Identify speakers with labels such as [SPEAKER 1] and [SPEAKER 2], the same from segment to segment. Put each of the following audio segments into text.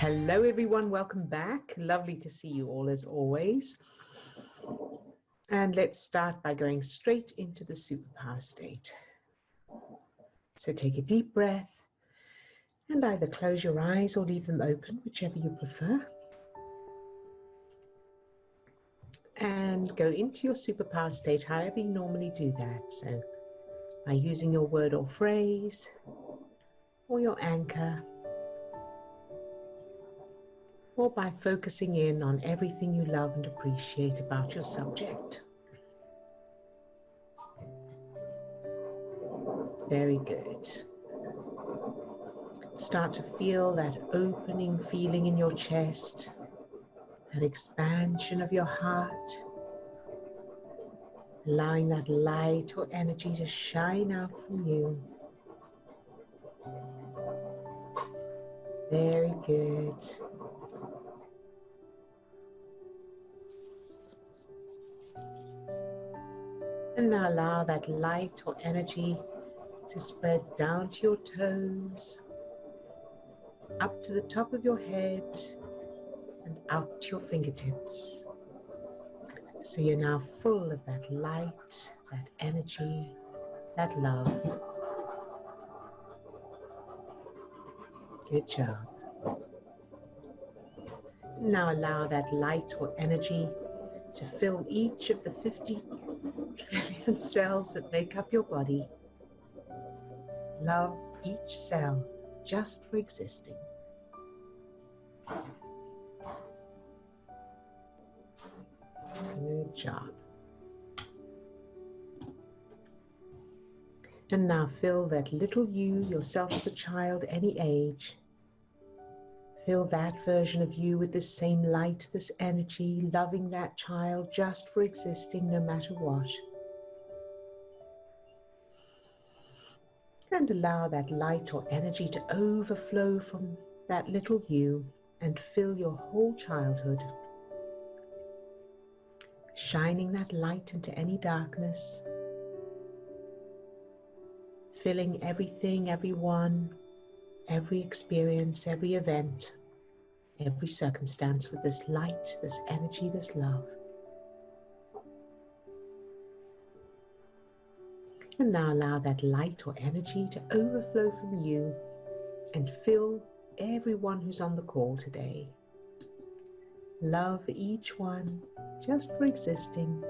[SPEAKER 1] Hello everyone, welcome back. Lovely to see you all as always. And let's start by going straight into the superpower state. So take a deep breath and either close your eyes or leave them open, whichever you prefer. And go into your superpower state however you normally do that. So by using your word or phrase or your anchor, or by focusing in on everything you love and appreciate about your subject. Very good. Start to feel that opening feeling in your chest, that expansion of your heart, allowing that light or energy to shine out from you. Very good. And now allow that light or energy to spread down to your toes, up to the top of your head, and out to your fingertips. So you're now full of that light, that energy, that love. Good job. Now allow that light or energy to fill each of the 50 trillion cells that make up your body. Love each cell just for existing. Good job. And now fill that little you, yourself as a child, any age. Fill that version of you with this same light, this energy, loving that child just for existing no matter what. And allow that light or energy to overflow from that little you and fill your whole childhood, shining that light into any darkness, filling everything, everyone, every experience, every event, every circumstance with this light, this energy, this love. And now allow that light or energy to overflow from you and fill everyone who's on the call today. Love each one just for existing.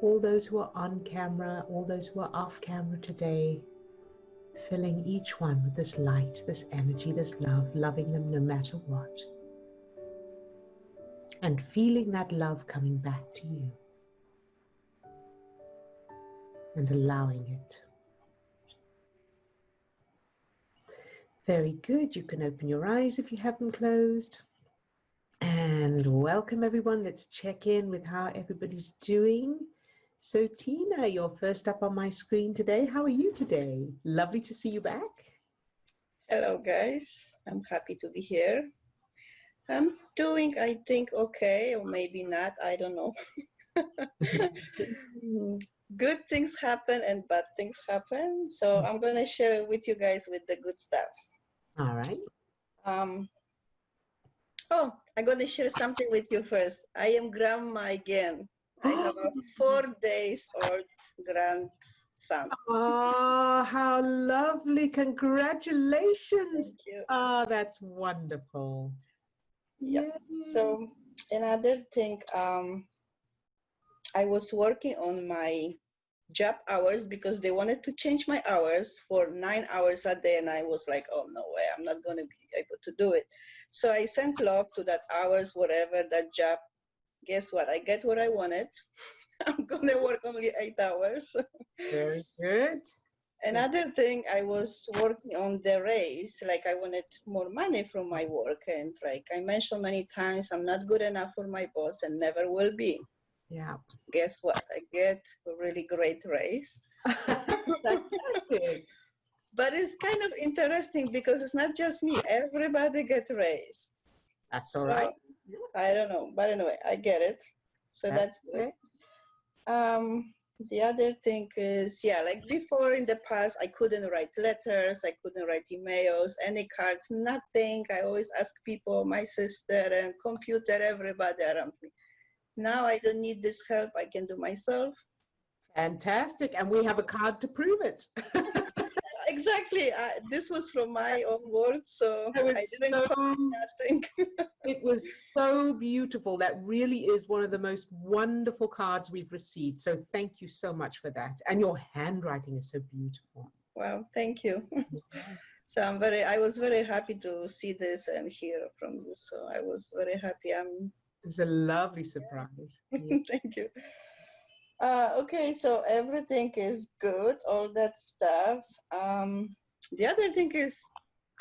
[SPEAKER 1] All those who are on camera, all those who are off camera today, filling each one with this light, this energy, this love, loving them no matter what. And feeling that love coming back to you. And allowing it. Very good. You can open your eyes if you have them closed. And welcome everyone. Let's check in with how everybody's doing. So Tina, you're first up on my screen today. How are you today? Lovely to see you back.
[SPEAKER 2] Hello guys, I'm happy to be here. I'm doing, I think, okay, or maybe not, I don't know. Good things happen and bad things happen, so I'm going to share with you guys with the good stuff.
[SPEAKER 1] All right.
[SPEAKER 2] Oh, I'm going to share something with you first. I am grandma again. I have a 4 days old grandson.
[SPEAKER 1] Oh, how lovely. Congratulations.
[SPEAKER 2] Thank you.
[SPEAKER 1] Oh, that's wonderful.
[SPEAKER 2] Yeah.
[SPEAKER 1] Yay.
[SPEAKER 2] So another thing, I was working on my job hours because they wanted to change my hours for 9 hours a day, and I was like, oh no way, I'm not going to be able to do it. So I sent love to that hours, whatever, that job. Guess what? I get what I wanted. I'm going to work only 8 hours.
[SPEAKER 1] Very good.
[SPEAKER 2] Another thing, I was working on the raise, like I wanted more money from my work, and like I mentioned many times, I'm not good enough for my boss and never will be.
[SPEAKER 1] Yeah.
[SPEAKER 2] Guess what? I get a really great raise.
[SPEAKER 1] Fantastic.
[SPEAKER 2] But it's kind of interesting because it's not just me. Everybody gets raised.
[SPEAKER 1] That's all right.
[SPEAKER 2] I don't know. But anyway, I get it. So that's good.
[SPEAKER 1] Okay.
[SPEAKER 2] The other thing is, yeah, like before in the past, I couldn't write letters, I couldn't write emails, any cards, nothing. I always ask people, my sister and computer, everybody around me. Now I don't need this help. I can do myself.
[SPEAKER 1] Fantastic. And we have a card to prove it.
[SPEAKER 2] Exactly. This was from my own words, so I didn't copy nothing.
[SPEAKER 1] It was so beautiful. That really is one of the most wonderful cards we've received. So thank you so much for that. And your handwriting is so beautiful.
[SPEAKER 2] Well, thank you. So I was very happy to see this and hear from you. So I was very happy.
[SPEAKER 1] It was a lovely surprise.
[SPEAKER 2] Yeah. Thank you. Okay, so everything is good, all that stuff. The other thing is,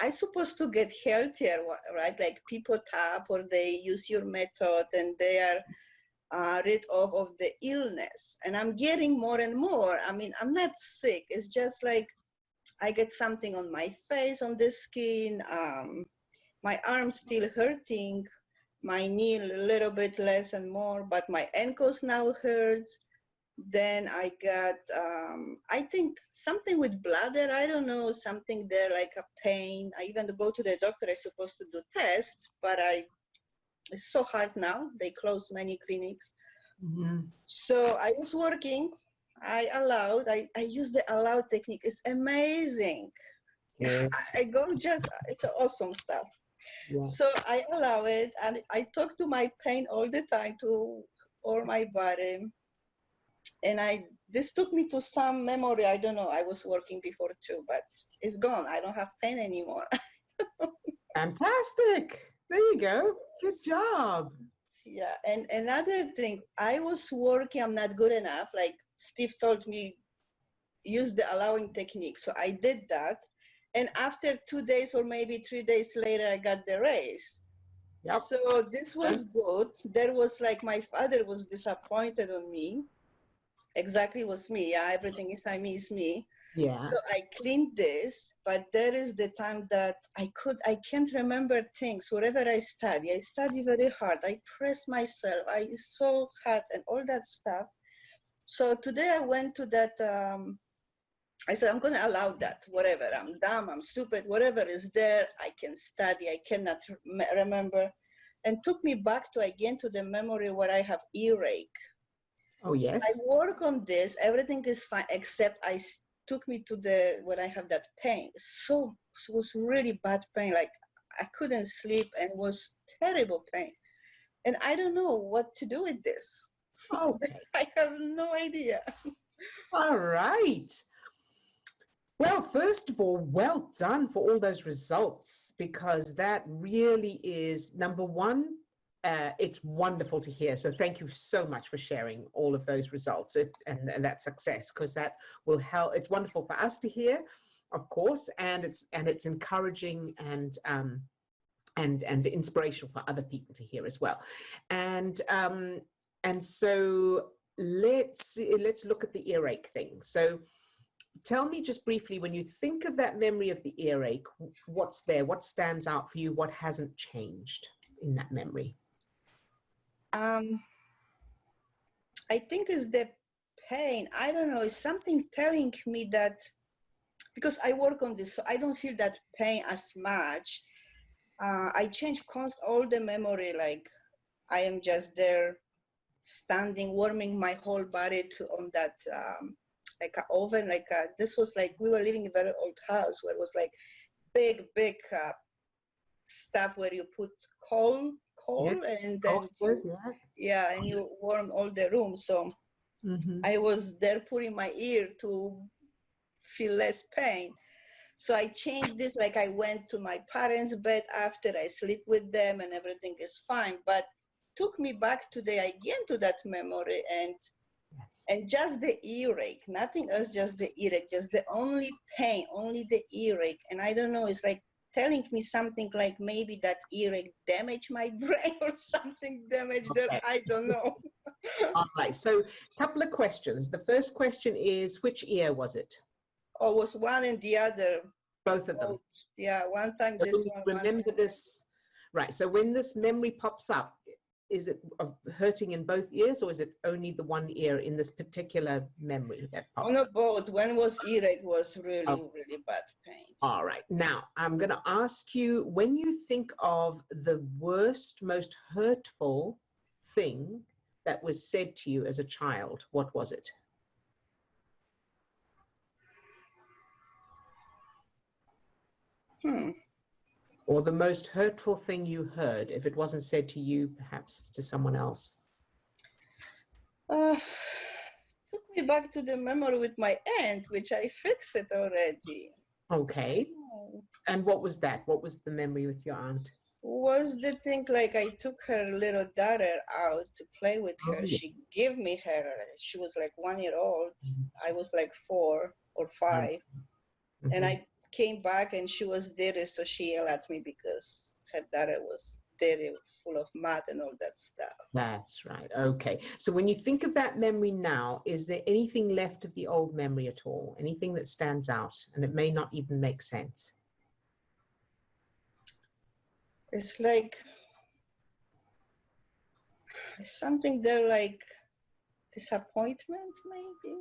[SPEAKER 2] I supposed to get healthier, right? Like people tap or they use your method and they are rid of the illness. And I'm getting more and more. I mean, I'm not sick. It's just like I get something on my face, on the skin. My arm's still hurting. My knee a little bit less and more, but my ankles now hurts. Then I got, I think something with bladder, I don't know, something there like a pain. I even go to the doctor, I'm supposed to do tests, but it's so hard now. They close many clinics. Mm-hmm. So I was working, I use the allowed technique. It's amazing. Yeah. I go it's awesome stuff. Yeah. So I allow it and I talk to my pain all the time, to all my body. And this took me to some memory. I don't know. I was working before too, but it's gone. I don't have pain anymore.
[SPEAKER 1] Fantastic. There you go. Good job.
[SPEAKER 2] Yeah. And another thing, I was working, I'm not good enough. Like Steve told me, use the allowing technique. So I did that. And after 2 days or maybe 3 days later, I got the raise. Yep. So this was good. There was like my father was disappointed on me. Exactly, was me. Yeah, everything is I miss me. Yeah. So I cleaned this, but there is the time that I can't remember things. Wherever I study very hard. I press myself. It's so hard and all that stuff. So today I went to that. I said, I'm going to allow that. Whatever. I'm dumb. I'm stupid. Whatever is there, I can study. I cannot remember. And took me back to the memory where I have earache. Oh, yes. I work on this. Everything is fine, except took me to when I have that pain. So it was really bad pain. Like I couldn't sleep and it was terrible pain. And I don't know what to do with this. Okay. I have no idea.
[SPEAKER 1] All right. Well, first of all, well done for all those results, because that really is, number one, it's wonderful to hear. So thank you so much for sharing all of those results and that success, because that will help. It's wonderful for us to hear, of course, and it's encouraging and inspirational for other people to hear as well. And so let's look at the earache thing. So tell me just briefly, when you think of that memory of the earache, what's there? What stands out for you? What hasn't changed in that memory?
[SPEAKER 2] I think it's the pain. I don't know. It's something telling me that, because I work on this, so I don't feel that pain as much. I change all the memory. Like I am just there, standing, warming my whole body on that like an oven. This was like we were living in a very old house where it was like big stuff where you put coal, yes. And then and you warm all the room. So I was there putting my ear to feel less pain. So I changed this, like I went to my parents' bed after, I sleep with them and everything is fine. But took me back today again to that memory and just the earache, nothing else, just the earache, just the only pain, only the earache. And I don't know, it's like telling me something like maybe that earache damaged my brain or something damaged there. I don't know.
[SPEAKER 1] All right, so a couple of questions. The first question is, which ear was it?
[SPEAKER 2] Oh, it was one and the other.
[SPEAKER 1] Both of them?
[SPEAKER 2] Yeah, one time
[SPEAKER 1] so
[SPEAKER 2] this one.
[SPEAKER 1] Remember this, right, so when this memory pops up, is it of hurting in both ears, or is it only the one ear in this particular memory that
[SPEAKER 2] Oh
[SPEAKER 1] popped
[SPEAKER 2] no,
[SPEAKER 1] up?
[SPEAKER 2] both. When was earache was really,
[SPEAKER 1] Oh,
[SPEAKER 2] really bad pain.
[SPEAKER 1] all right. Now, I'm going to ask you, when you think of the worst, most hurtful thing that was said to you as a child, what was it? Or the most hurtful thing you heard, if it wasn't said to you, perhaps to someone else?
[SPEAKER 2] Took me back to the memory with my aunt, which I fixed it already.
[SPEAKER 1] Okay.
[SPEAKER 2] Oh.
[SPEAKER 1] And what was that? What was the memory with your aunt?
[SPEAKER 2] Was the thing like I took her little daughter out to play with
[SPEAKER 1] Oh,
[SPEAKER 2] her.
[SPEAKER 1] yeah.
[SPEAKER 2] She gave me her. She was like 1 year old. I was like 4 or 5. And I came back and she was dirty, so she yelled at me because her daughter was dirty, full of mud and all that stuff.
[SPEAKER 1] That's right. Okay. So when you think of that memory now, is there anything left of the old memory at all? Anything that stands out? And it may not even make sense.
[SPEAKER 2] It's like something there, like disappointment, maybe.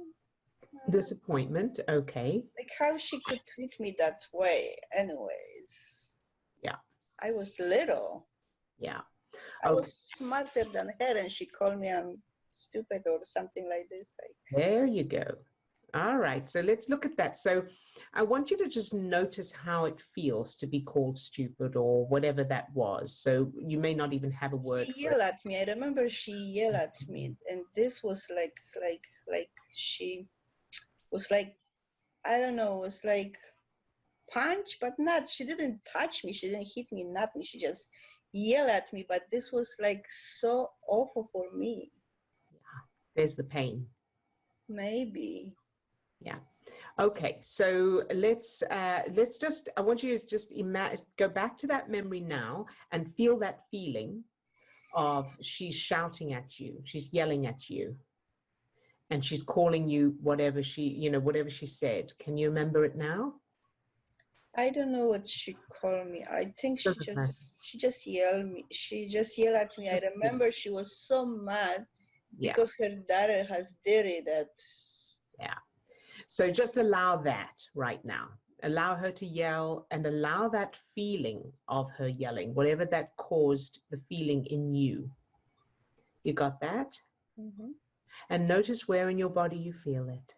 [SPEAKER 1] Disappointment. Okay.
[SPEAKER 2] Like how she could treat me that way, anyways.
[SPEAKER 1] Yeah.
[SPEAKER 2] I was little.
[SPEAKER 1] Yeah.
[SPEAKER 2] I
[SPEAKER 1] Okay.
[SPEAKER 2] was smarter than her, and she called me I'm stupid or something like this. Like,
[SPEAKER 1] There you go. All right. So let's look at that. So I want you to just notice how it feels to be called stupid or whatever that was. So you may not even have a word
[SPEAKER 2] she
[SPEAKER 1] for it.
[SPEAKER 2] yelled at me. I remember she yelled at me, and this was like she was like, I don't know, it was like punch, but not. She didn't touch me. She didn't hit me, nothing. She just yelled at me. But this was like so awful for me.
[SPEAKER 1] There's the pain.
[SPEAKER 2] Maybe.
[SPEAKER 1] Yeah. Okay. So let's just, I want you to just go back to that memory now and feel that feeling of she's shouting at you, she's yelling at you, and she's calling you whatever whatever she said. Can you remember it now?
[SPEAKER 2] I don't know what she called me. I think
[SPEAKER 1] Doesn't matter.
[SPEAKER 2] she just yelled me. She just yelled at me. I
[SPEAKER 1] Just,
[SPEAKER 2] remember she was so mad
[SPEAKER 1] yeah.
[SPEAKER 2] because her daughter has dirty that.
[SPEAKER 1] Yeah. So just allow that right now. Allow her to yell and allow that feeling of her yelling, whatever that caused the feeling in you. You got that?
[SPEAKER 2] Mm-hmm.
[SPEAKER 1] And notice where in your body you feel it.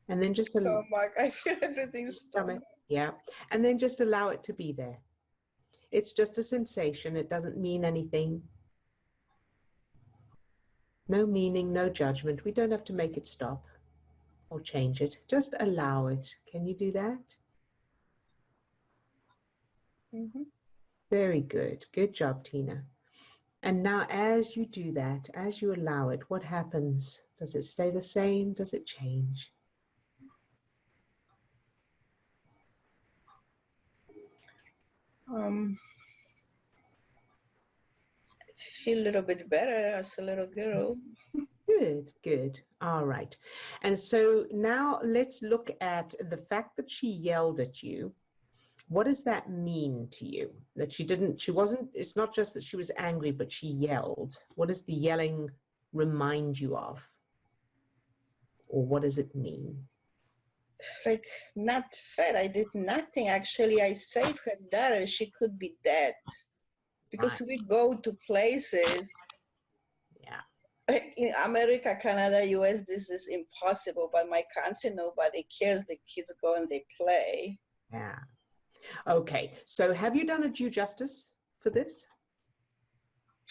[SPEAKER 1] And then just
[SPEAKER 2] Stomach. I feel everything's stomach.
[SPEAKER 1] Yeah. And then just allow it to be there. It's just a sensation. It doesn't mean anything. No meaning, no judgment. We don't have to make it stop or change it. Just allow it. Can you do that?
[SPEAKER 2] Mm-hmm.
[SPEAKER 1] Very good. Good job, Tina. And now as you do that, as you allow it, what happens? Does it stay the same? Does it change?
[SPEAKER 2] I feel a little bit better as a little girl.
[SPEAKER 1] Good, good. All right. And so now let's look at the fact that she yelled at you. What does that mean to you? That she wasn't, it's not just that she was angry, but she yelled. What does the yelling remind you of? Or what does it mean?
[SPEAKER 2] Like, not fair. I did nothing. Actually, I saved her daughter. She could be dead. Because
[SPEAKER 1] Right.
[SPEAKER 2] we go to places.
[SPEAKER 1] Yeah.
[SPEAKER 2] In America, Canada, US, this is impossible. But my country, nobody cares. The kids go and they play.
[SPEAKER 1] Yeah. Okay. So have you done a due justice for this?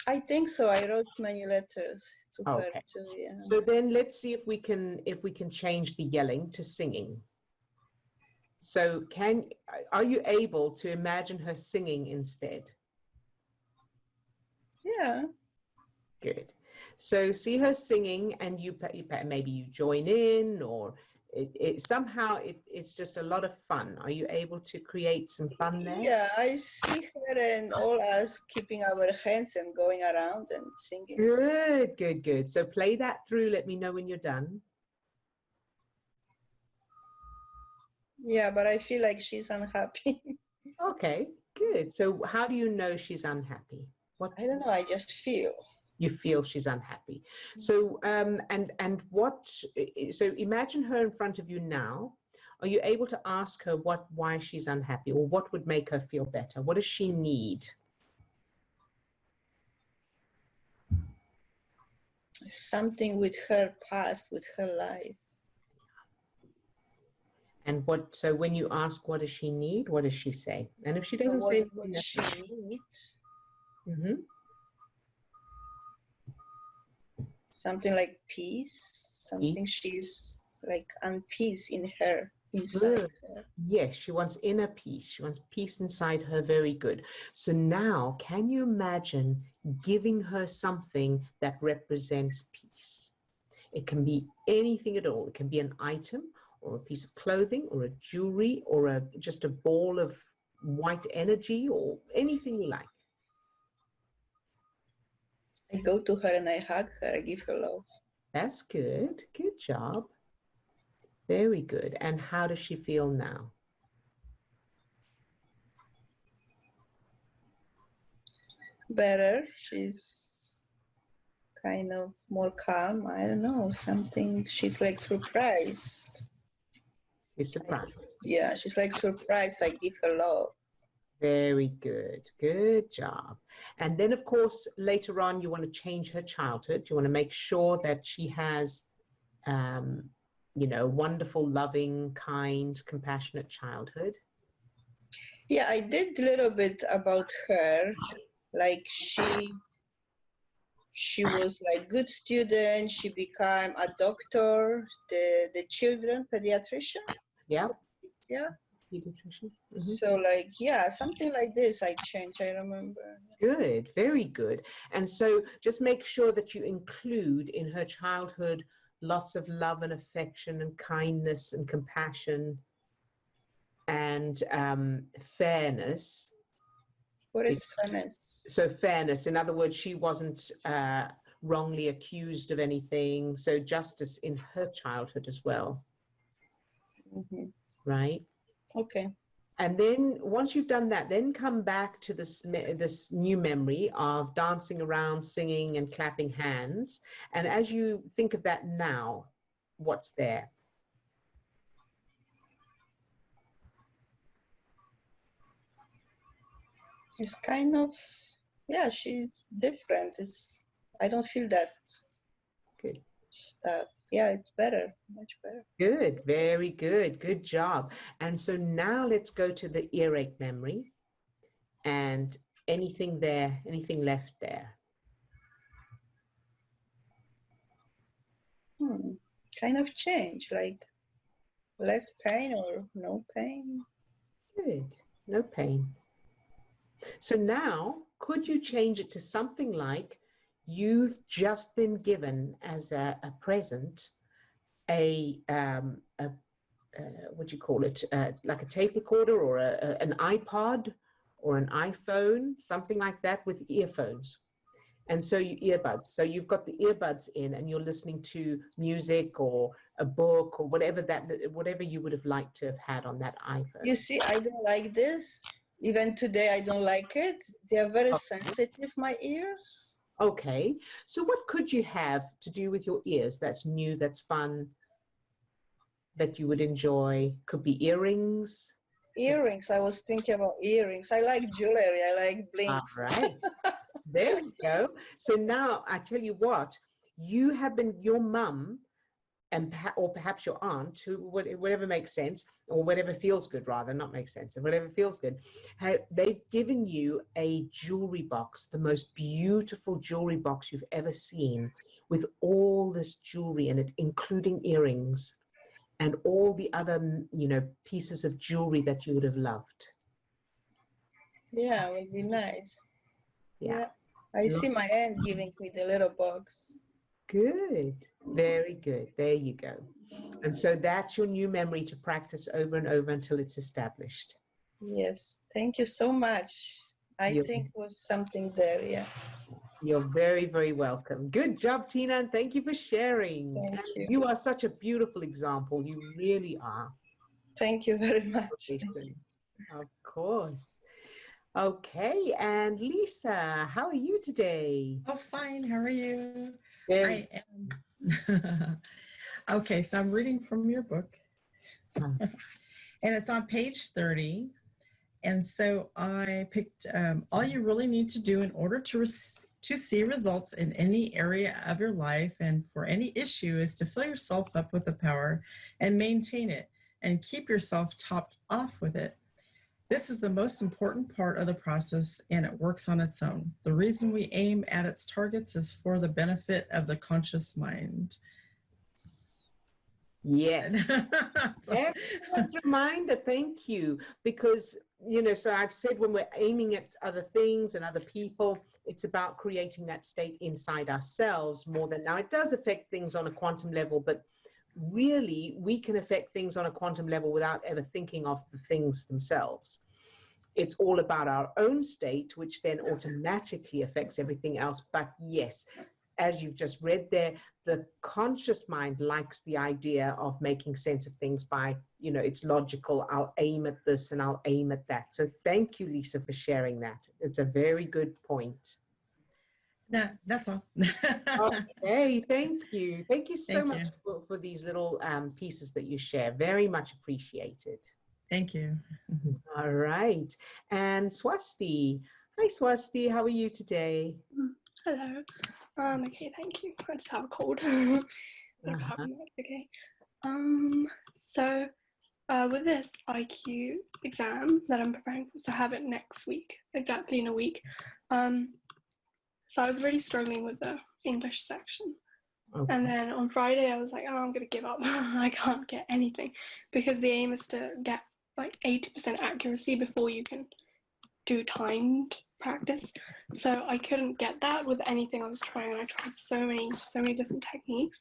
[SPEAKER 2] I think so. I wrote many letters to her
[SPEAKER 1] Okay.
[SPEAKER 2] too. Yeah.
[SPEAKER 1] So then let's see if we can change the yelling to singing. So are you able to imagine her singing instead?
[SPEAKER 2] Yeah.
[SPEAKER 1] Good. So see her singing, and maybe you join in, or somehow it's just a lot of fun. Are you able to create some fun there?
[SPEAKER 2] Yeah, I see her and all us keeping our hands and going around and singing.
[SPEAKER 1] Good, good, good. So play that through. Let me know when you're done.
[SPEAKER 2] Yeah, but I feel like she's unhappy.
[SPEAKER 1] Okay, good. So how do you know she's unhappy? What
[SPEAKER 2] I don't know. I just feel.
[SPEAKER 1] you feel she's unhappy. So and what, so imagine her in front of you now. Are you able to ask her why she's unhappy, or what would make her feel better? What does she need?
[SPEAKER 2] Something with her past, with her life.
[SPEAKER 1] And what, so when you ask what does she need, what does she say? And if she doesn't say anything,
[SPEAKER 2] What
[SPEAKER 1] that's
[SPEAKER 2] she
[SPEAKER 1] fine.
[SPEAKER 2] needs.
[SPEAKER 1] Mm-hmm.
[SPEAKER 2] Something like peace. Something she's like unpeace in her, inside
[SPEAKER 1] Good.
[SPEAKER 2] her.
[SPEAKER 1] Yes, she wants inner peace. She wants peace inside her. Very good. So now, can you imagine giving her something that represents peace? It can be anything at all. It can be an item or a piece of clothing or a jewelry or just a ball of white energy or anything you like.
[SPEAKER 2] I go to her and I hug her. I give her love.
[SPEAKER 1] That's good. Good job. Very good. And how does she feel now?
[SPEAKER 2] Better. She's kind of more calm. I don't know. Something. She's like surprised.
[SPEAKER 1] She's surprised.
[SPEAKER 2] Yeah, she's like surprised. I give her love.
[SPEAKER 1] Very good. Good job. And then, of course, later on, you want to change her childhood. You want to make sure that she has, wonderful, loving, kind, compassionate childhood.
[SPEAKER 2] Yeah, I did a little bit about her. Like she was like good student. She became a doctor, the children pediatrician.
[SPEAKER 1] Yeah.
[SPEAKER 2] Yeah.
[SPEAKER 1] Pediatrician.
[SPEAKER 2] So like, yeah, something like this I changed, I remember.
[SPEAKER 1] Good, very good. And so just make sure that you include in her childhood lots of love and affection and kindness and compassion and fairness.
[SPEAKER 2] What is fairness?
[SPEAKER 1] So fairness, in other words, she wasn't wrongly accused of anything. So justice in her childhood as well.
[SPEAKER 2] Mm-hmm.
[SPEAKER 1] Right?
[SPEAKER 2] Okay.
[SPEAKER 1] And then once you've done that, then come back to this new memory of dancing around, singing and clapping hands. And as you think of that now, what's there?
[SPEAKER 2] It's kind of, yeah, she's different. I don't feel that
[SPEAKER 1] Good.
[SPEAKER 2] stuff. Yeah, it's better, much better.
[SPEAKER 1] Good, very good. Good job. And so now let's go to the earache memory and anything there, anything left there.
[SPEAKER 2] Kind of change, like less pain or no pain.
[SPEAKER 1] Good, no pain. So now, could you change it to something like you've just been given as a present what do you call it? Like a tape recorder or an iPod or an iPhone, something like that with earphones. And so earbuds. So you've got the earbuds in and you're listening to music or a book or whatever you would have liked to have had on that iPhone.
[SPEAKER 2] You see, I don't like this. Even today, I don't like it. They're very sensitive, my ears.
[SPEAKER 1] Okay. So what could you have to do with your ears that's new, that's fun, that you would enjoy? Could be earrings.
[SPEAKER 2] Earrings. I was thinking about earrings. I like jewelry. I like blinks.
[SPEAKER 1] All right. There you go. So now I tell you what, you have been, your mum and or perhaps your aunt, whatever makes sense, or whatever feels good, rather, not makes sense, whatever feels good, they've given you a jewelry box, the most beautiful jewelry box you've ever seen, with all this jewelry in it, including earrings and all the other, pieces of jewelry that you would have loved.
[SPEAKER 2] Yeah, it would be nice.
[SPEAKER 1] Yeah.
[SPEAKER 2] I see my aunt giving me the little box.
[SPEAKER 1] Good. Very good. There you go. And so that's your new memory to practice over and over until it's established.
[SPEAKER 2] Yes. Thank you so much. I think was something there. Yeah.
[SPEAKER 1] You're very, very welcome. Good job, Tina. And thank you for sharing.
[SPEAKER 2] Thank you.
[SPEAKER 1] You are such a beautiful example. You really are.
[SPEAKER 2] Thank you very much.
[SPEAKER 1] Of course. Okay, and Lisa, how are you today?
[SPEAKER 3] Oh, fine. How are you?
[SPEAKER 1] Very
[SPEAKER 3] I am. Okay, so I'm reading from your book,
[SPEAKER 1] good.
[SPEAKER 3] and it's on page 30. And so I picked all you really need to do in order to see results in any area of your life and for any issue is to fill yourself up with the power and maintain it and keep yourself topped off with it. This is the most important part of the process, and it works on its own. The reason we aim at its targets is for the benefit of the conscious mind.
[SPEAKER 1] Yes.
[SPEAKER 3] So-
[SPEAKER 1] Excellent reminder. Thank you. Because, so I've said when we're aiming at other things and other people, it's about creating that state inside ourselves more than now. It does affect things on a quantum level, but really we can affect things on a quantum level without ever thinking of the things themselves. It's all about our own state, which then automatically affects everything else. But yes, as you've just read there, the conscious mind likes the idea of making sense of things by, it's logical. I'll aim at this and I'll aim at that. So thank you, Lisa, for sharing that. It's a very good point.
[SPEAKER 3] That's all.
[SPEAKER 1] Okay, thank you. Thank you so
[SPEAKER 3] Thank
[SPEAKER 1] much
[SPEAKER 3] you.
[SPEAKER 1] for these little pieces that you share. Very much appreciated.
[SPEAKER 3] Thank you.
[SPEAKER 1] All right. And Swasti. Hi, Swasti. How are you today?
[SPEAKER 4] Hello. Okay, thank you. I just have a cold. That's
[SPEAKER 1] Uh-huh.
[SPEAKER 4] okay. So with this IQ exam that I'm preparing for, so I have it next week, exactly in a week. So I was really struggling with the English section.
[SPEAKER 1] Okay.
[SPEAKER 4] And then on Friday, I was like, oh, I'm going to give up. I can't get anything because the aim is to get like 80% accuracy before you can do timed practice. So I couldn't get that with anything I was trying. And I tried so many different techniques.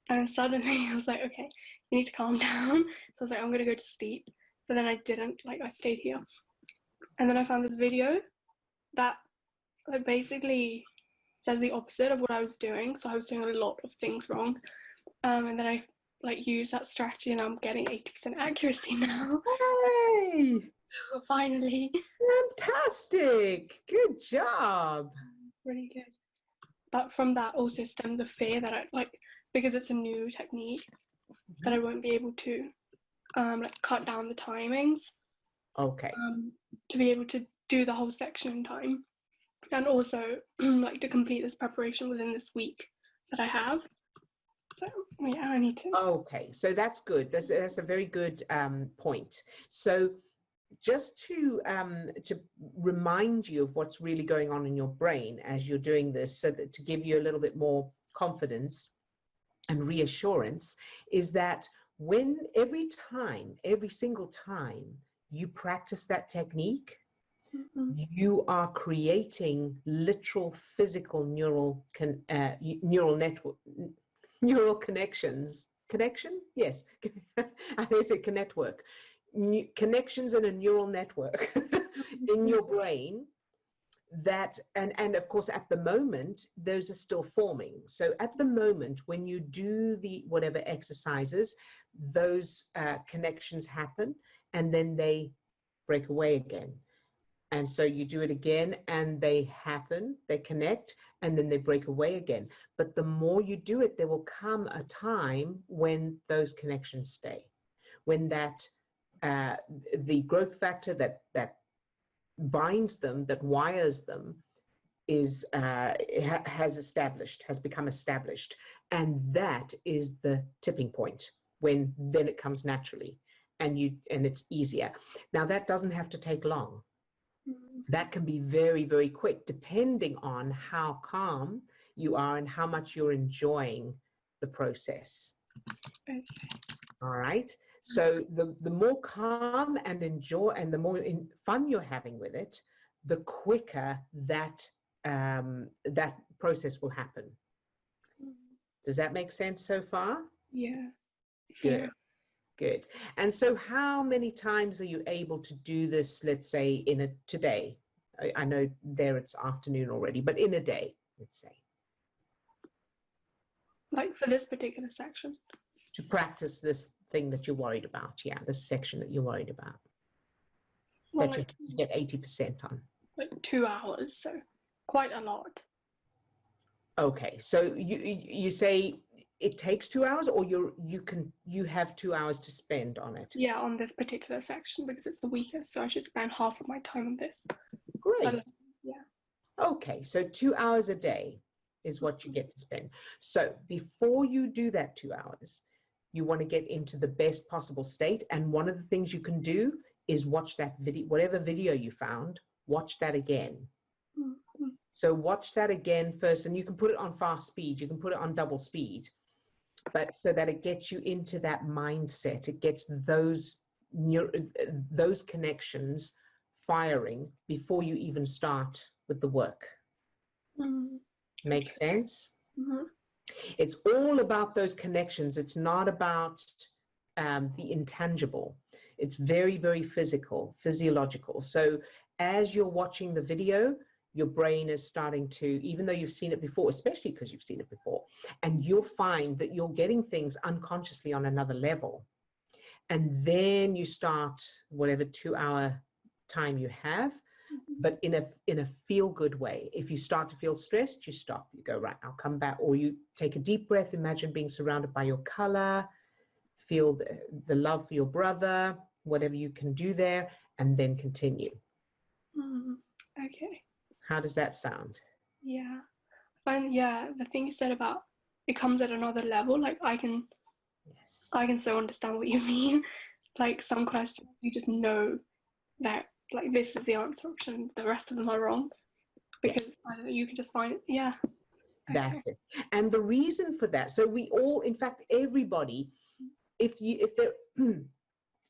[SPEAKER 4] And suddenly I was like, okay, you need to calm down. So I was like, I'm going to go to sleep. But then I didn't, like I stayed here. And then I found this video that like basically says the opposite of what I was doing. So I was doing a lot of things wrong. And then I like used that strategy and I'm getting 80% accuracy now.
[SPEAKER 1] Hey,
[SPEAKER 4] Finally.
[SPEAKER 1] fantastic. Good job.
[SPEAKER 4] Really good. But from that also stems a fear that I like, because it's a new technique, that I won't be able to like cut down the timings
[SPEAKER 1] Okay.
[SPEAKER 4] to be able to do the whole section in time, and also like to complete this preparation within this week that I have. So yeah, I need to.
[SPEAKER 1] Okay, so that's good. That's a very good point. So just to remind you of what's really going on in your brain as you're doing this, so that to give you a little bit more confidence and reassurance, is that every single time you practice that technique, you are creating literal physical neural network, neural connections. Connection? Yes. I say network. Connections in a neural network in your brain that, and of course at the moment those are still forming. So at the moment when you do the whatever exercises, those connections happen and then they break away again. And so you do it again and they happen, they connect, and then they break away again. But the more you do it, there will come a time when those connections stay, when that the growth factor that binds them, that wires them, is has become established, and that is the tipping point when then it comes naturally, and it's easier. Now that doesn't have to take long. That can be very, very quick, depending on how calm you are and how much you're enjoying the process.
[SPEAKER 4] Okay.
[SPEAKER 1] All right. So the more calm and enjoy, and the more fun you're having with it, the quicker that that process will happen. Does that make sense so far?
[SPEAKER 4] Yeah.
[SPEAKER 1] Good.
[SPEAKER 4] Yeah.
[SPEAKER 1] Good. And so how many times are you able to do this, let's say today? I know there it's afternoon already, but in a day, let's say.
[SPEAKER 4] Like for this particular section.
[SPEAKER 1] To practice this thing that you're worried about. Yeah, this section that you're worried about.
[SPEAKER 4] Well,
[SPEAKER 1] that you
[SPEAKER 4] like,
[SPEAKER 1] have to get 80% on?
[SPEAKER 4] like 2 hours, so quite a lot.
[SPEAKER 1] Okay, so you say it takes 2 hours, or you have 2 hours to spend on it?
[SPEAKER 4] Yeah, on this particular section because it's the weakest, so I should spend half of my time on this.
[SPEAKER 1] Great.
[SPEAKER 4] Yeah.
[SPEAKER 1] Okay, so 2 hours a day is what you get to spend. So before you do that 2 hours, you want to get into the best possible state. And one of the things you can do is watch that video, whatever video you found, watch that again.
[SPEAKER 4] Mm-hmm.
[SPEAKER 1] So watch that again first, and you can put it on fast speed, you can put it on double speed, but so that it gets you into that mindset, it gets those connections firing before you even start with the work.
[SPEAKER 4] Mm-hmm.
[SPEAKER 1] Make sense?
[SPEAKER 4] Mm-hmm.
[SPEAKER 1] It's all about those connections. It's not about the intangible. It's very, very physiological. So as you're watching the video, your brain is starting to, even though you've seen it before, especially because you've seen it before, and you'll find that you're getting things unconsciously on another level. And then you start whatever 2 hour time you have, but in a feel-good way. If you start to feel stressed, you stop. You go, right, I'll come back. Or you take a deep breath, imagine being surrounded by your color, feel the love for your brother, whatever you can do there, and then continue.
[SPEAKER 4] Okay.
[SPEAKER 1] How does that sound?
[SPEAKER 4] Yeah. And yeah, the thing you said about it comes at another level, like I can so understand what you mean. Like some questions you just know that like this is the answer option, the rest of them are wrong. Because I don't know, you can just find it. Yeah.
[SPEAKER 1] That's it. And the reason for that, so we all, in fact, everybody, if there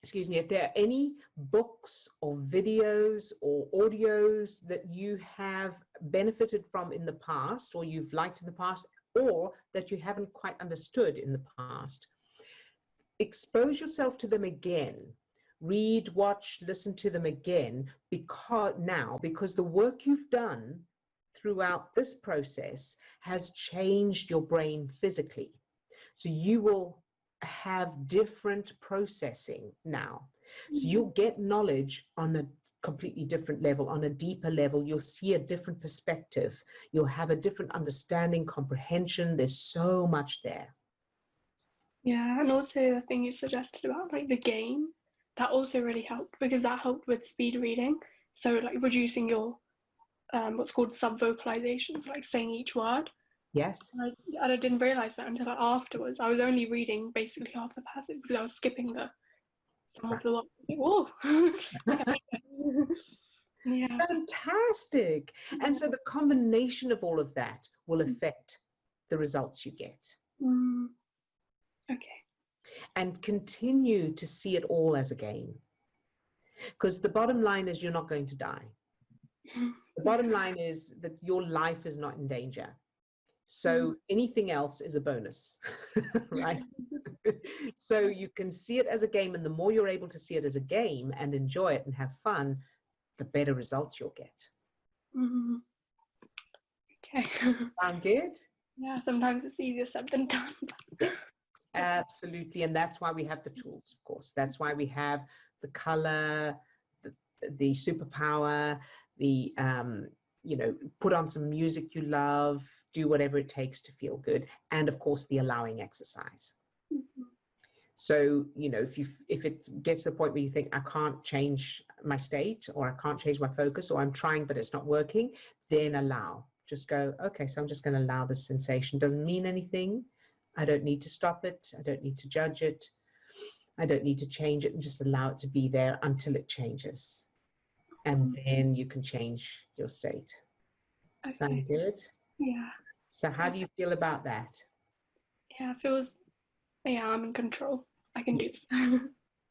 [SPEAKER 1] excuse me, if there are any books or videos or audios that you have benefited from in the past, or you've liked in the past, or that you haven't quite understood in the past, expose yourself to them again. Read, watch, listen to them again, because the work you've done throughout this process has changed your brain physically. So you will have different processing now. So you'll get knowledge on a completely different level, on a deeper level. You'll see a different perspective. You'll have a different understanding, comprehension. There's so much there.
[SPEAKER 4] Yeah, and also the thing you suggested about like the game, that also really helped because that helped with speed reading. So like reducing your what's called sub-vocalizations, like saying each word.
[SPEAKER 1] Yes.
[SPEAKER 4] And I didn't realize that until afterwards. I was only reading basically half the passage because I was skipping some of the words. Whoa. Yeah.
[SPEAKER 1] Fantastic. And so the combination of all of that will affect the results you get.
[SPEAKER 4] Okay.
[SPEAKER 1] And continue to see it all as a game. Because the bottom line is you're not going to die. The bottom line is that your life is not in danger. So anything else is a bonus, right? So you can see it as a game, and the more you're able to see it as a game and enjoy it and have fun, the better results you'll get.
[SPEAKER 4] Okay.
[SPEAKER 1] Sound good?
[SPEAKER 4] Yeah, sometimes it's easier said than done.
[SPEAKER 1] Yes, absolutely. And that's why we have the tools, of course. That's why we have the color, the superpower, the put on some music you love, do whatever it takes to feel good, and of course the allowing exercise. So if it gets to the point where you think I can't change my state, or I can't change my focus, or I'm trying but it's not working, then allow. Just go, okay, so I'm just going to allow this sensation. Doesn't mean anything. I don't need to stop it. I don't need to judge it. I don't need to change it, and just allow it to be there until it changes. And then you can change your state. Okay. Sound good?
[SPEAKER 4] Yeah.
[SPEAKER 1] So how do you feel about that?
[SPEAKER 4] Yeah, it feels, I'm in control. I can do this.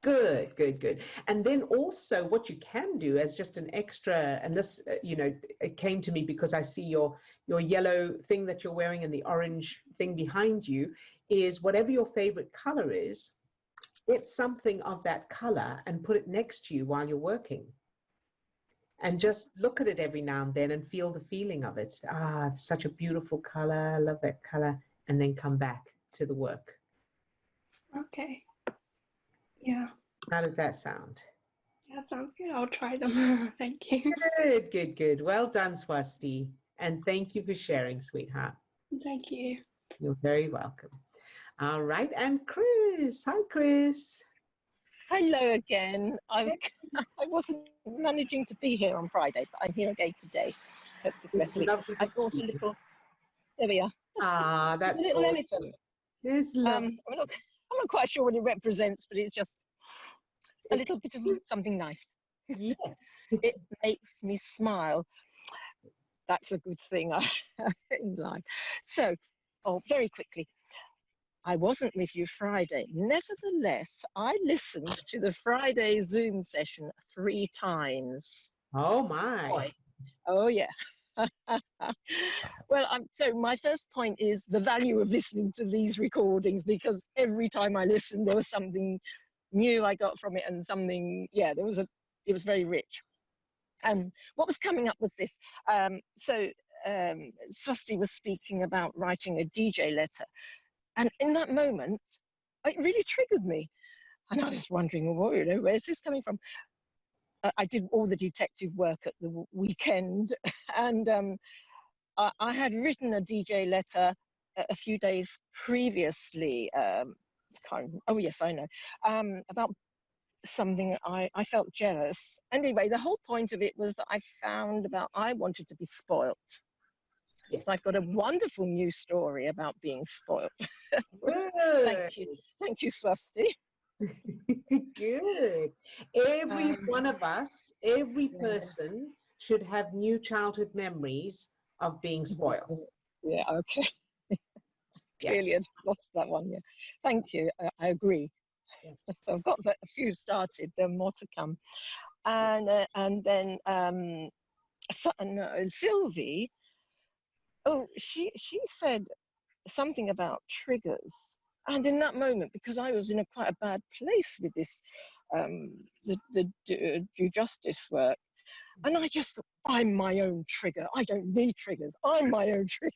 [SPEAKER 1] Good, good, good. And then also what you can do as just an extra, and this, it came to me because I see your yellow thing that you're wearing and the orange thing behind you, is whatever your favorite color is, get something of that color and put it next to you while you're working. And just look at it every now and then and feel the feeling of it. It's such a beautiful color. I love that color. And then come back to the work.
[SPEAKER 4] Okay. Yeah.
[SPEAKER 1] How does that sound?
[SPEAKER 4] That sounds good. I'll try them. Thank you.
[SPEAKER 1] Good, good, good. Well done, Swasti. And thank you for sharing, sweetheart.
[SPEAKER 4] Thank you.
[SPEAKER 1] You're very welcome. All right, and Chris. Hi, Chris.
[SPEAKER 5] Hello again. I wasn't managing to be here on Friday, but I'm here again today. Hope this rest of the week. I brought a little. There we are.
[SPEAKER 1] Ah, that's
[SPEAKER 5] a little
[SPEAKER 1] gorgeous.
[SPEAKER 5] elephant.
[SPEAKER 1] It's lovely.
[SPEAKER 5] I'm not quite sure what it represents, but it's just a little bit of something nice.
[SPEAKER 1] Yes.
[SPEAKER 5] It makes me smile. That's a good thing in life. So, very quickly. I wasn't with you Friday. Nevertheless, I listened to the Friday Zoom session 3 times.
[SPEAKER 1] Oh, my.
[SPEAKER 5] Oh, yeah. Well, so my first point is the value of listening to these recordings, because every time I listened, there was something new I got from it, and something, yeah, it was very rich. What was coming up was this. Swasti was speaking about writing a DJ letter. And in that moment, it really triggered me. And I was wondering, well, where's this coming from? I did all the detective work at the weekend, and I had written a DJ letter a few days previously. Oh, yes, I know. About something I felt jealous. Anyway, the whole point of it was that I wanted to be spoilt. Yes. So I've got a wonderful new story about being spoilt. Thank you, Swasti.
[SPEAKER 1] Good. Every one of us, every person should have new childhood memories of being spoiled.
[SPEAKER 5] Yeah, okay. Clearly I'd lost that one, yeah. Thank you, I agree. Yeah. So I've got a few started, there are more to come. And then Sylvie, she said something about triggers. And in that moment, because I was in quite a bad place with this, the due justice work, and I just thought, I'm my own trigger. I don't need triggers. I'm my own trigger.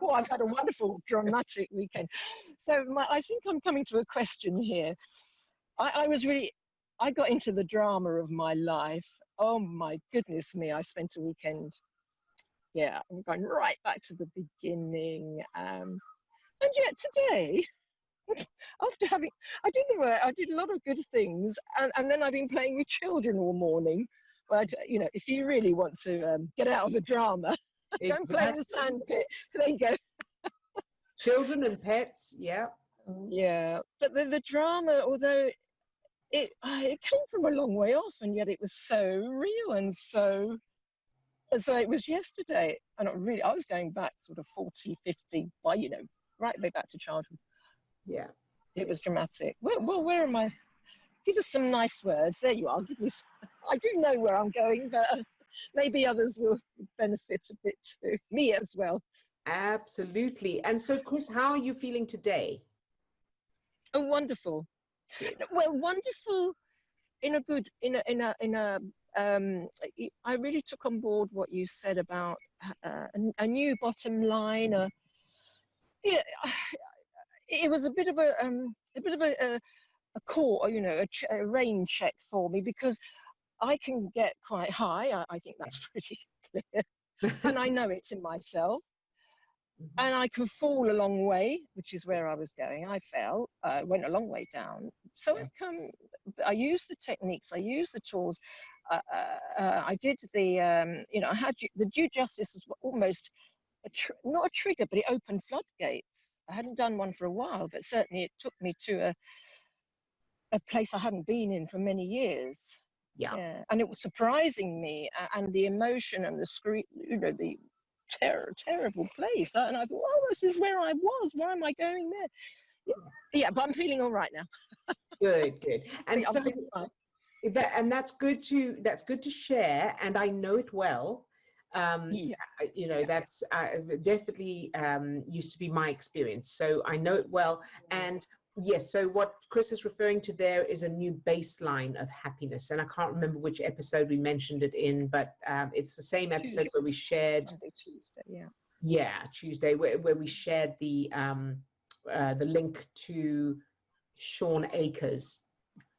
[SPEAKER 5] Oh, I've had a wonderful dramatic weekend. So I think I'm coming to a question here. I got into the drama of my life. Oh my goodness me, I spent a weekend. Yeah, I'm going right back to the beginning. And yet today, after I did the work, I did a lot of good things, and then I've been playing with children all morning. But if you really want to get out of the drama, go and play in the sandpit. There you go.
[SPEAKER 1] Children and pets, yeah.
[SPEAKER 5] Yeah, but the drama, although it came from a long way off, and yet it was so real and so it was yesterday. And I was going back sort of 40, 50, right way back to childhood. Yeah, it was dramatic. Well, where am I? Give us some nice words. There you are. I do know where I'm going, but maybe others will benefit a bit too. Me as well.
[SPEAKER 1] Absolutely. And so, Chris, how are you feeling today?
[SPEAKER 5] Oh, wonderful. Well, wonderful I really took on board what you said about a new bottom line. It was a bit of a core, a rain check for me, because I can get quite high. I think that's pretty clear. And I know it's in myself. And I can fall a long way, which is where I was going. I fell, went a long way down. So I used the techniques, I used the tools. I did I had the due justice was almost not a trigger, but it opened floodgates. I hadn't done one for a while, but certainly it took me to a place I hadn't been in for many years. Yeah. And it was surprising me, and the emotion and the scream, the terrible place. And I thought, oh, this is where I was. Why am I going there? Yeah, but I'm feeling all right now.
[SPEAKER 1] Good. And so, that's good to share. And I know it well. That's definitely used to be my experience. So I know it well. And yes, so what Chris is referring to there is a new baseline of happiness. And I can't remember which episode we mentioned it in, but it's the same episode where we shared Tuesday, where we shared the link to Sean Akers'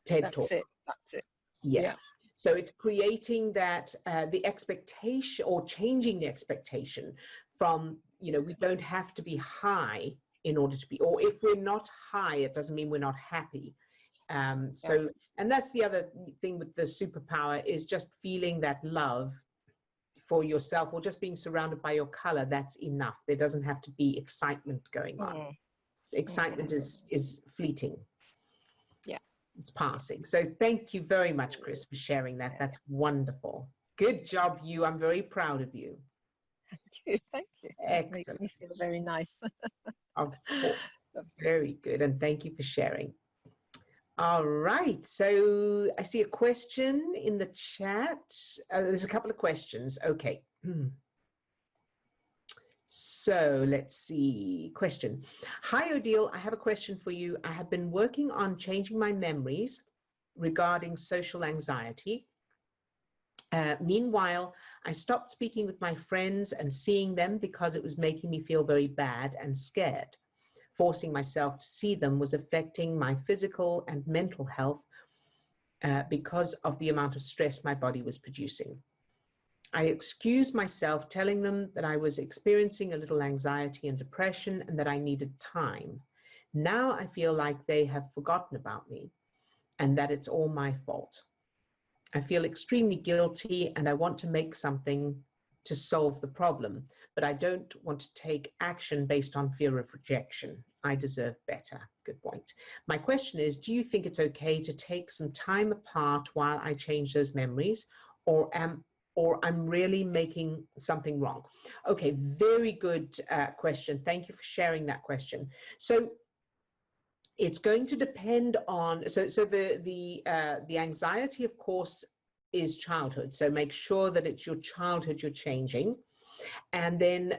[SPEAKER 1] TED Talk.
[SPEAKER 5] That's it.
[SPEAKER 1] Yeah. So it's creating that, the expectation, or changing the expectation from, we don't have to be high in order to be, or if we're not high, it doesn't mean we're not happy. And that's the other thing with the superpower, is just feeling that love for yourself, or just being surrounded by your color. That's enough. There doesn't have to be excitement going on. Excitement is fleeting.
[SPEAKER 5] Yeah.
[SPEAKER 1] It's passing. So thank you very much, Chris, for sharing that. That's wonderful. Good job, you. I'm very proud of you.
[SPEAKER 5] Thank you.
[SPEAKER 1] Excellent.
[SPEAKER 5] Makes me feel very nice.
[SPEAKER 1] Of course. Very good. And thank you for sharing. All right. So I see a question in the chat. There's a couple of questions. Okay. So let's see. Question. Hi, Odile. I have a question for you. I have been working on changing my memories regarding social anxiety. Meanwhile, I stopped speaking with my friends and seeing them because it was making me feel very bad and scared. Forcing myself to see them was affecting my physical and mental health because of the amount of stress my body was producing. I excused myself, telling them that I was experiencing a little anxiety and depression and that I needed time. Now I feel like they have forgotten about me and that it's all my fault. I feel extremely guilty and I want to make something to solve the problem, but I don't want to take action based on fear of rejection. I deserve better. Good point. My question is, do you think it's okay to take some time apart while I change those memories, or I'm really making something wrong? Okay, very good question. Thank you for sharing that question. So it's going to depend on, so the anxiety, of course, is childhood. So make sure that it's your childhood you're changing. And then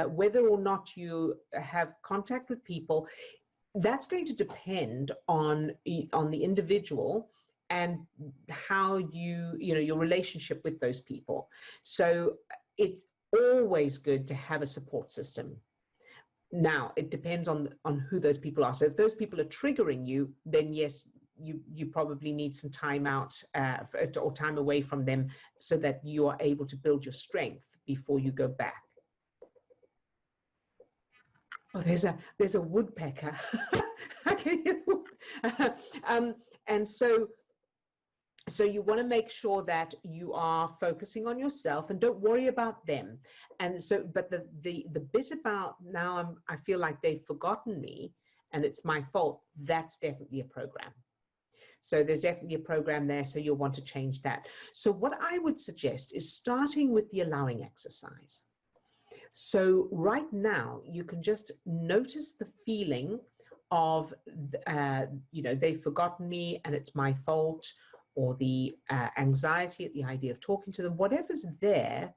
[SPEAKER 1] whether or not you have contact with people, that's going to depend on the individual and how your relationship with those people. So it's always good to have a support system. Now, it depends on who those people are. So if those people are triggering you, then yes, you probably need some time out or time away from them so that you are able to build your strength before you go back. Oh, there's a woodpecker. I can hear and so you want to make sure that you are focusing on yourself and don't worry about them. And so, but the bit about now I feel like they've forgotten me and it's my fault, that's definitely a program. So there's definitely a program there, so you'll want to change that. So what I would suggest is starting with the allowing exercise. So right now, you can just notice the feeling of, they've forgotten me and it's my fault, or the anxiety at the idea of talking to them, whatever's there,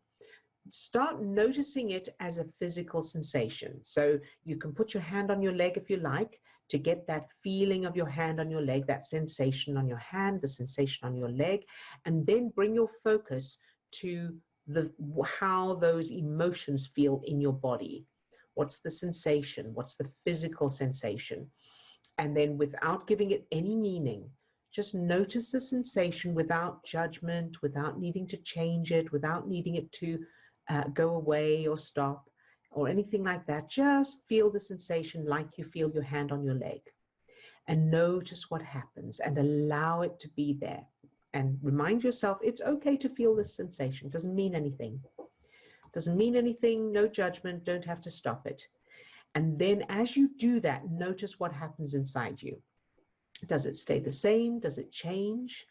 [SPEAKER 1] start noticing it as a physical sensation. So you can put your hand on your leg if you like, to get that feeling of your hand on your leg, that sensation on your hand, the sensation on your leg, and then bring your focus to how those emotions feel in your body. What's the sensation? What's the physical sensation? And then without giving it any meaning, just notice the sensation without judgment, without needing to change it, without needing it to go away or stop or anything like that. Just feel the sensation like you feel your hand on your leg, and notice what happens and allow it to be there. And remind yourself it's okay to feel this sensation. It doesn't mean anything. It doesn't mean anything, no judgment, don't have to stop it. And then as you do that, notice what happens inside you. Does it stay the same? Does it change?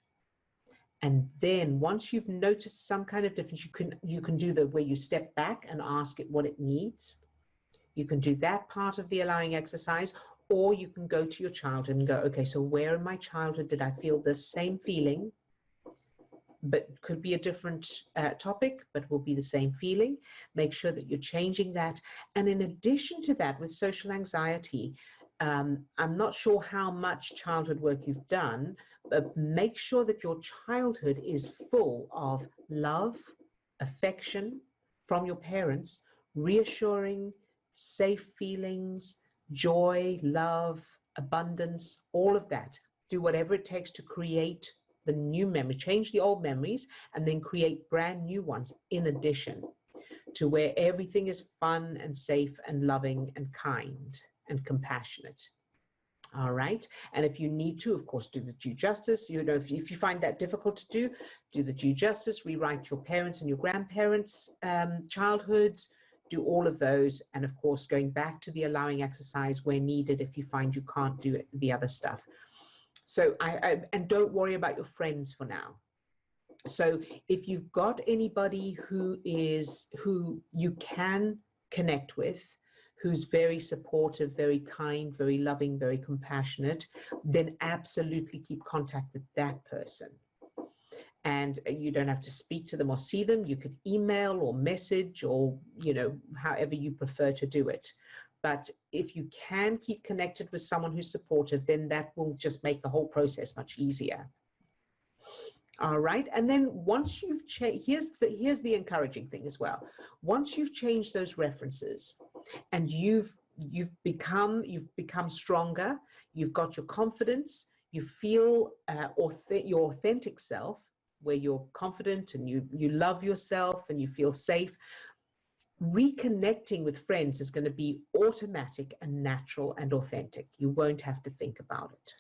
[SPEAKER 1] And then once you've noticed some kind of difference, you can do the where you step back and ask it what it needs. You can do that part of the allowing exercise, or you can go to your childhood and go, okay, so where in my childhood did I feel the same feeling, but could be a different topic, but will be the same feeling. Make sure that you're changing that. And in addition to that, with social anxiety, I'm not sure how much childhood work you've done, but make sure that your childhood is full of love, affection from your parents, reassuring, safe feelings, joy, love, abundance, all of that. Do whatever it takes to create the new memory, change the old memories, and then create brand new ones in addition, to where everything is fun and safe and loving and kind and compassionate. All right. And if you need to, of course, do the due justice. You know, if you find that difficult to do the due justice, rewrite your parents' and your grandparents' childhoods, do all of those. And of course, going back to the allowing exercise where needed if you find you can't do the other stuff. So and don't worry about your friends for now. So if you've got anybody who you can connect with, who's very supportive, very kind, very loving, very compassionate, then absolutely keep contact with that person. And you don't have to speak to them or see them. You could email or message or, you know, however you prefer to do it. But if you can keep connected with someone who's supportive, then that will just make the whole process much easier. All right. And then once you've changed, here's the encouraging thing as well. Once you've changed those references and you've become stronger, you've got your confidence, you feel your authentic self, where you're confident and you love yourself and you feel safe, reconnecting with friends is going to be automatic and natural and authentic. You won't have to think about it.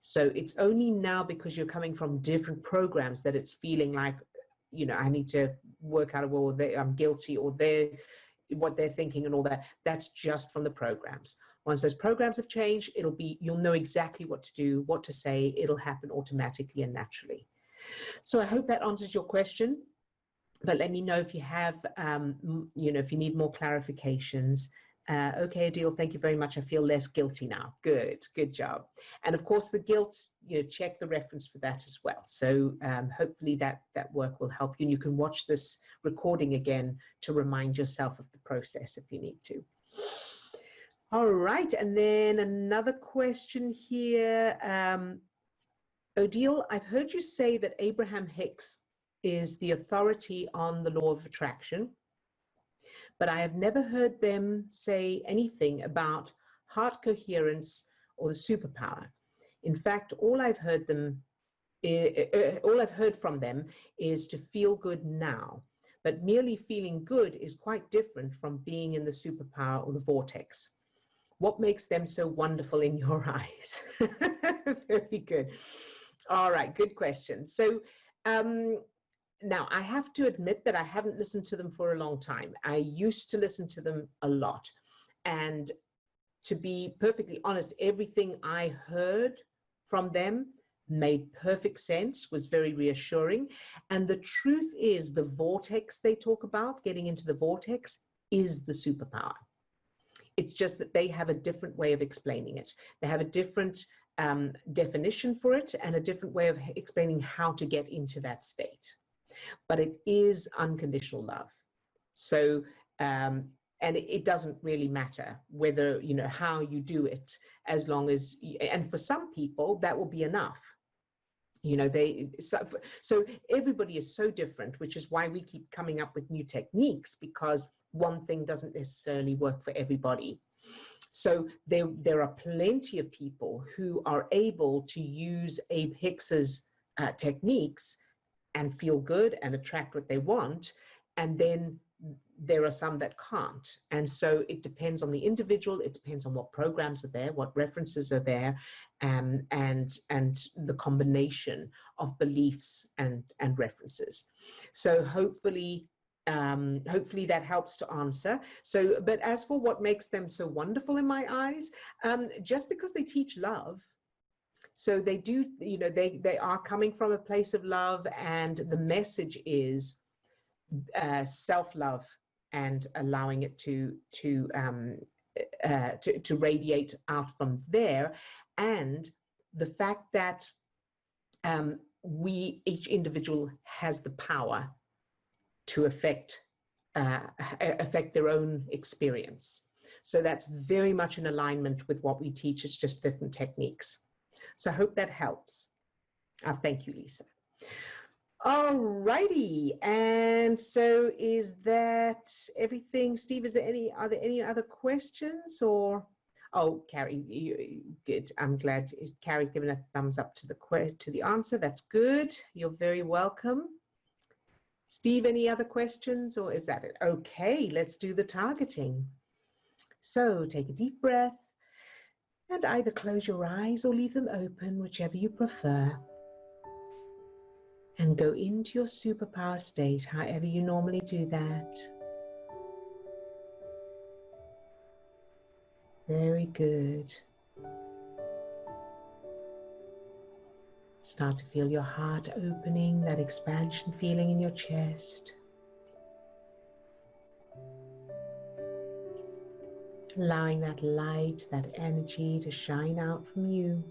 [SPEAKER 1] So it's only now, because you're coming from different programs, that it's feeling like, you know, I need to work out, well, I'm guilty, or what they're thinking and all that. That's just from the programs. Once those programs have changed, you'll know exactly what to do, what to say. It'll happen automatically and naturally. So I hope that answers your question. But let me know if you have, you know, if you need more clarifications. Okay, Adil, thank you very much. I feel less guilty now. Good job. And of course, the guilt, you know, check the reference for that as well. So hopefully that work will help you. And you can watch this recording again to remind yourself of the process if you need to. All right, and then another question here. Odile, I've heard you say that Abraham Hicks is the authority on the law of attraction, but I have never heard them say anything about heart coherence or the superpower. In fact, all I've heard from them is to feel good now, but merely feeling good is quite different from being in the superpower or the vortex. What makes them so wonderful in your eyes? Very good. All right, good question. So now I have to admit that I haven't listened to them for a long time. I used to listen to them a lot. And to be perfectly honest, everything I heard from them made perfect sense, was very reassuring. And the truth is, the vortex they talk about, getting into the vortex, is the superpower. It's just that they have a different way of explaining it. They have a different definition for it and a different way of explaining how to get into that state. But it is unconditional love. So, and it doesn't really matter whether, you know, how you do it, as long as, and for some people that will be enough. You know, so everybody is so different, which is why we keep coming up with new techniques, because one thing doesn't necessarily work for everybody. So there are plenty of people who are able to use Abe Hicks's techniques and feel good and attract what they want. And then there are some that can't. And so it depends on the individual. It depends on what programs are there, what references are there, and the combination of beliefs and references. So hopefully that helps to answer. So, but as for what makes them so wonderful in my eyes, just because they teach love. So they do, you know, they are coming from a place of love, and the message is self-love and allowing it to radiate out from there. And the fact that each individual has the power to affect their own experience. So that's very much in alignment with what we teach. It's just different techniques. So I hope that helps. Thank you, Lisa. All righty. And so is that everything? Steve, are there any other questions? Or Oh, Carrie, good. I'm glad Carrie's given a thumbs up to the answer. That's good. You're very welcome. Steve, any other questions, or is that it? Okay, let's do the targeting. So take a deep breath and either close your eyes or leave them open, whichever you prefer. And go into your superpower state, however you normally do that. Very good. Start to feel your heart opening, that expansion feeling in your chest. Allowing that light, that energy to shine out from you.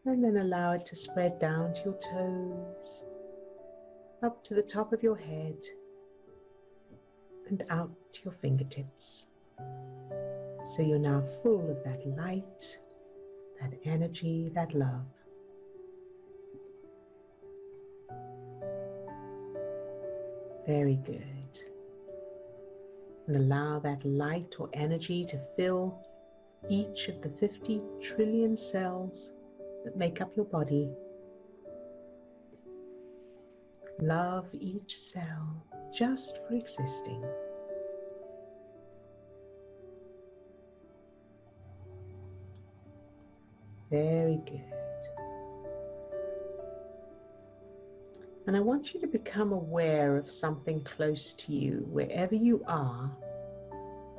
[SPEAKER 1] And then allow it to spread down to your toes, up to the top of your head, and out to your fingertips. So you're now full of that light, that energy, that love. Very good. And allow that light or energy to fill each of the 50 trillion cells that make up your body. Love each cell just for existing. Very good. And I want you to become aware of something close to you, wherever you are,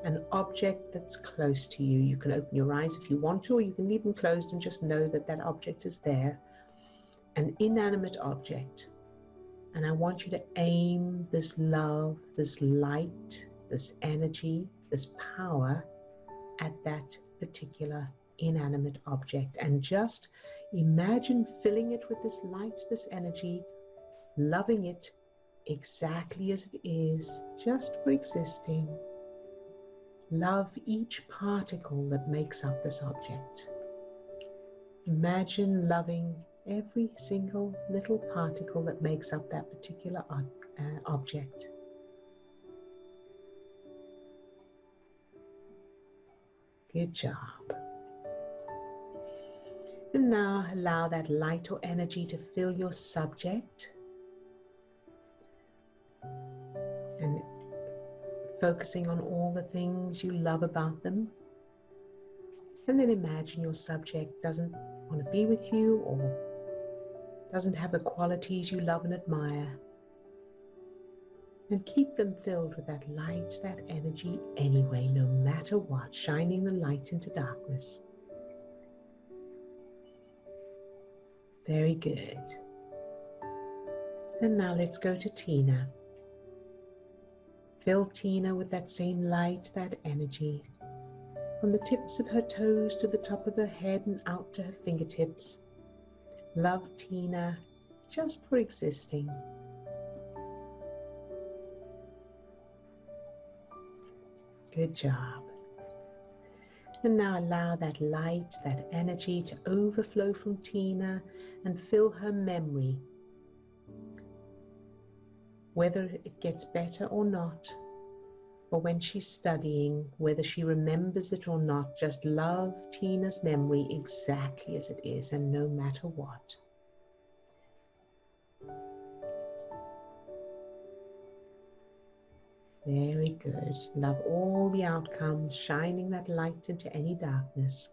[SPEAKER 1] an object that's close to you. You can open your eyes if you want to, or you can leave them closed and just know that that object is there, an inanimate object. And I want you to aim this love, this light, this energy, this power at that particular inanimate object. And just imagine filling it with this light, this energy, loving it exactly as it is, just for existing. Love each particle that makes up this object. Imagine loving every single little particle that makes up that particular object. Good job. And now allow that light or energy to fill your subject. And focusing on all the things you love about them. And then imagine your subject doesn't want to be with you or doesn't have the qualities you love and admire. And keep them filled with that light, that energy anyway, no matter what, shining the light into darkness. Very good. And now let's go to Tina. Fill Tina with that same light, that energy. From the tips of her toes to the top of her head and out to her fingertips. Love Tina just for existing. Good job. And now allow that light, that energy to overflow from Tina and fill her memory. Whether it gets better or not, or when she's studying, whether she remembers it or not, just love Tina's memory exactly as it is and no matter what. Very good. Love all the outcomes, shining that light into any darkness.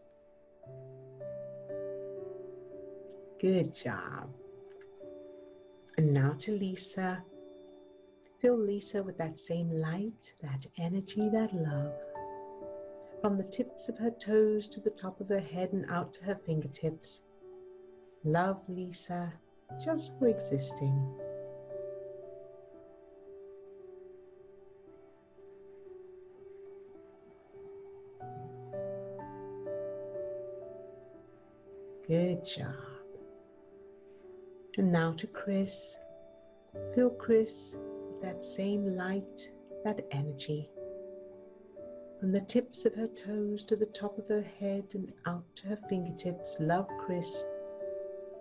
[SPEAKER 1] Good job. And now to Lisa. Fill Lisa with that same light, that energy, that love. From the tips of her toes to the top of her head and out to her fingertips. Love Lisa just for existing. Good job. And now to Chris. Fill Chris with that same light, that energy. From the tips of her toes to the top of her head and out to her fingertips. Love Chris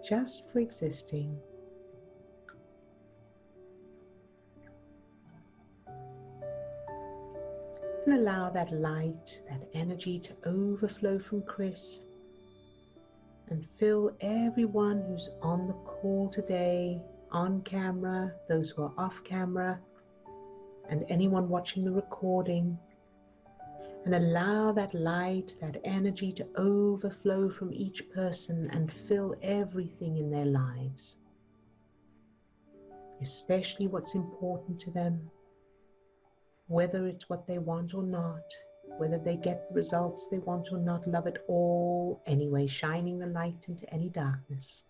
[SPEAKER 1] just for existing. And allow that light, that energy to overflow from Chris and fill everyone who's on the call today, on camera, those who are off camera, and anyone watching the recording. And allow that light, that energy to overflow from each person and fill everything in their lives, especially what's important to them, whether it's what they want or not, whether they get the results they want or not. Love it all anyway, shining the light into any darkness.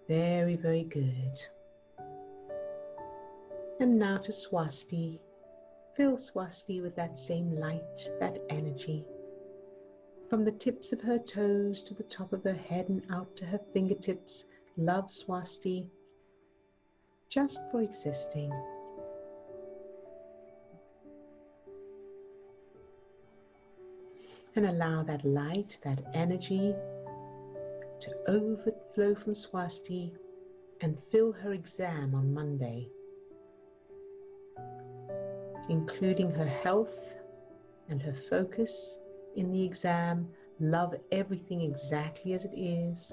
[SPEAKER 1] Very, very good. And now to Swasti. Fill Swasti with that same light, that energy. From the tips of her toes to the top of her head and out to her fingertips. Love Swasti just for existing. And allow that light, that energy to overflow from Swasti and fill her exam on Monday, including her health and her focus in the exam. Love everything exactly as it is,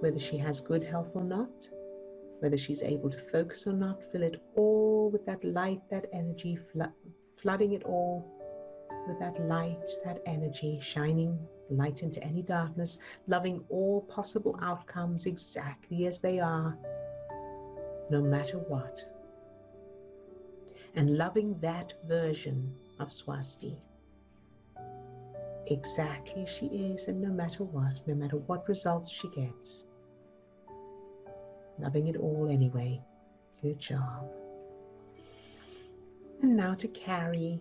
[SPEAKER 1] whether she has good health or not, whether she's able to focus or not. Fill it all with that light, that energy, flooding it all with that light, that energy, shining light into any darkness, loving all possible outcomes exactly as they are, no matter what. And loving that version of Swasti exactly as she is, and no matter what results she gets. Loving it all anyway. Good job. And now to Carrie.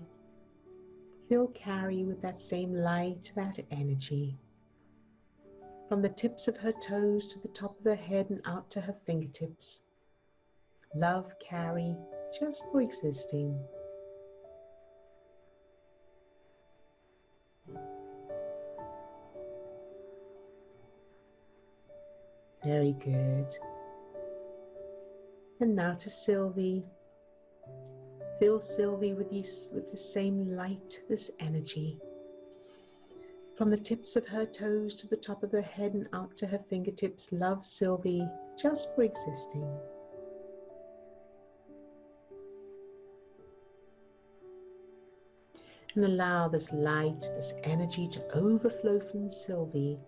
[SPEAKER 1] Fill Carrie with that same light, that energy. From the tips of her toes to the top of her head and out to her fingertips. Love Carrie just for existing. Very good. And now to Sylvie. Fill Sylvie with the same light, this energy. From the tips of her toes to the top of her head and out to her fingertips. Love Sylvie just for existing. And allow this light, this energy to overflow from Sylvie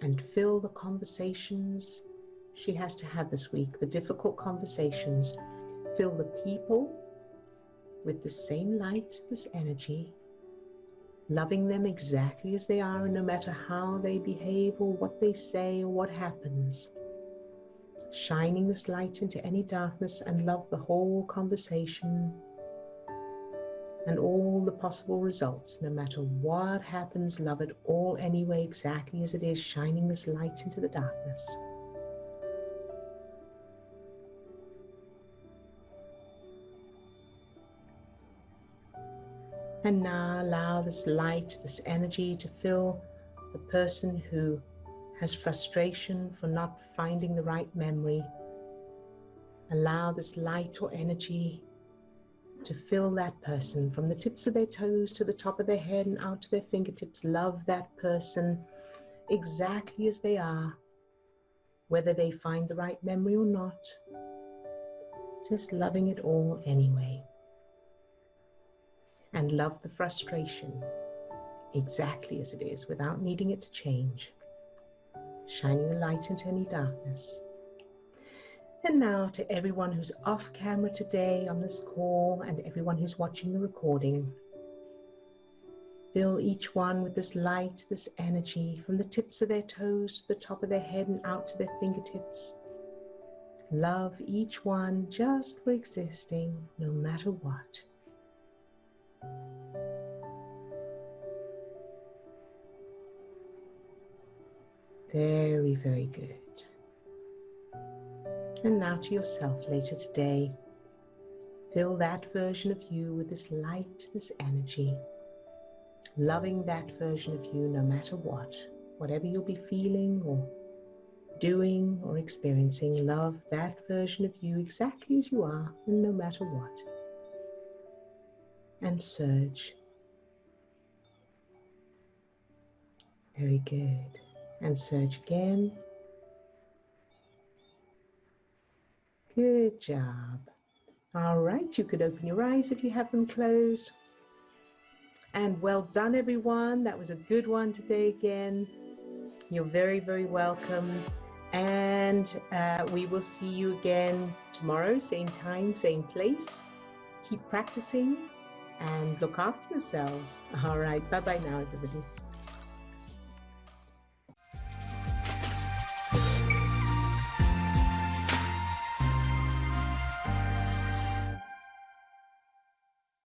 [SPEAKER 1] and fill the conversations she has to have this week, the difficult conversations. Fill the people with the same light, this energy, loving them exactly as they are, and no matter how they behave or what they say or what happens, shining this light into any darkness, and love the whole conversation and all the possible results. No matter what happens, love it all anyway, exactly as it is, shining this light into the darkness. And now allow this light, this energy to fill the person who has frustration for not finding the right memory. Allow this light or energy to fill that person from the tips of their toes to the top of their head and out to their fingertips. Love that person exactly as they are, whether they find the right memory or not. Just loving it all anyway. And love the frustration exactly as it is, without needing it to change, shining the light into any darkness. And now to everyone who's off camera today on this call and everyone who's watching the recording. Fill each one with this light, this energy, from the tips of their toes to the top of their head and out to their fingertips. Love each one just for existing, no matter what. Very, very good. And now to yourself later today. Fill that version of you with this light, this energy. Loving that version of you no matter what. Whatever you'll be feeling or doing or experiencing, love that version of you exactly as you are, and no matter what. and surge. Very good. And surge again. Good job. All right, you could open your eyes if you have them closed. And well done, everyone. That was a good one today again. You're very, very welcome. And we will see you again tomorrow, same time, same place. Keep practicing and look after yourselves. All right, bye-bye now, everybody.